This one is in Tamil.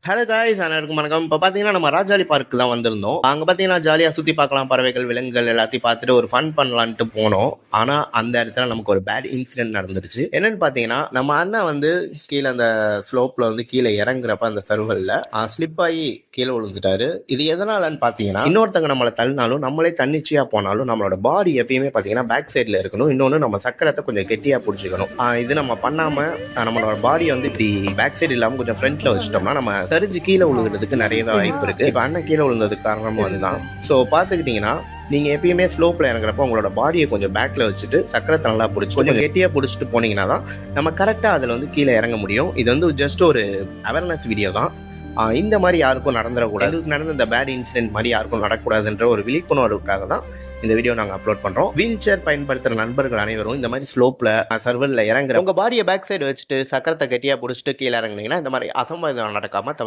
ஹலோ காய்ஸ், அனைவருக்கும் வணக்கம். இப்போ பார்த்தீங்கன்னா நம்ம ராஜாளி பார்க்கு தான் வந்திருந்தோம். அங்கே பார்த்தீங்கன்னா ஜாலியாக சுற்றி பார்க்கலாம், பறவைகள் விலங்குகள் எல்லாத்தையும் பார்த்துட்டு ஒரு ஃபன் பண்ணலான்ட்டு போனோம். ஆனால் அந்த இடத்துல நமக்கு ஒரு பேட் இன்சிடென்ட் நடந்துருச்சு. என்னன்னு பார்த்தீங்கன்னா நம்ம அண்ணன் வந்து கீழே அந்த ஸ்லோப்பில் வந்து கீழே இறங்குறப்ப அந்த சர்வலில் ஸ்லிப் ஆகி கீழே விழுந்துட்டாரு. இது எதனாலன்னு பார்த்தீங்கன்னா இன்னொருத்தங்க நம்மளை தள்ளினாலும் நம்மளே தன்னிச்சையாக போனாலும் நம்மளோட பாடி எப்பயுமே பார்த்தீங்கன்னா பேக் சைடில் இருக்கணும். இன்னொன்று நம்ம சக்கரத்தை கொஞ்சம் கெட்டியாக பிடிச்சிக்கணும். இது நம்ம பண்ணாமல் நம்மளோட பாடியை வந்து இப்படி பேக் சைடு இல்லாமல் கொஞ்சம் ஃப்ரண்ட்டில் வச்சுட்டோம்னா நம்ம சரிஞ்சு கீழே விழுகிறதுக்கு நிறைய வாய்ப்பு இருக்குது. இப்போ அண்ணன் கீழே விழுந்ததுக்கு காரணமும் அதுதான். ஸோ பார்த்துக்கிட்டிங்கன்னா நீங்கள் எப்பயுமே ஸ்லோப்பில் இறங்குறப்போ உங்களோட பாடியை கொஞ்சம் பேக்கில் வச்சுட்டு சக்கரத்தை நல்லா பிடிச்சி கொஞ்சம் கெட்டியாக பிடிச்சிட்டு போனீங்கன்னா தான் நம்ம கரெக்டாக அதில் வந்து கீழே இறங்க முடியும். இது வந்து ஜஸ்ட் ஒரு அவேர்னஸ் வீடியோ தான். இந்த மாதிரி யாருக்கும் நடந்துடக்கூடாது. எங்களுக்கு நடந்த இந்த பேட் இன்சிடென்ட் மாதிரி யாருக்கும் நடக்கூடாதுன்ற ஒரு விழிப்புணர்வுக்காக தான் இந்த வீடியோ நாங்கள் அப்லோட் பண்ணுறோம். வீல் சேர் பயன்படுத்துகிற நண்பர்கள் அனைவரும் இந்த மாதிரி ஸ்லோப்பில் சர்வரில் இறங்குற உங்கள் பாடியை பேக் சைடு வச்சுட்டு சக்கரத்தை கெட்டியாக பிடிச்சிட்டு கீழே இறங்குனீங்கன்னா இந்த மாதிரி அசம்பாவிதம் நடக்காமல்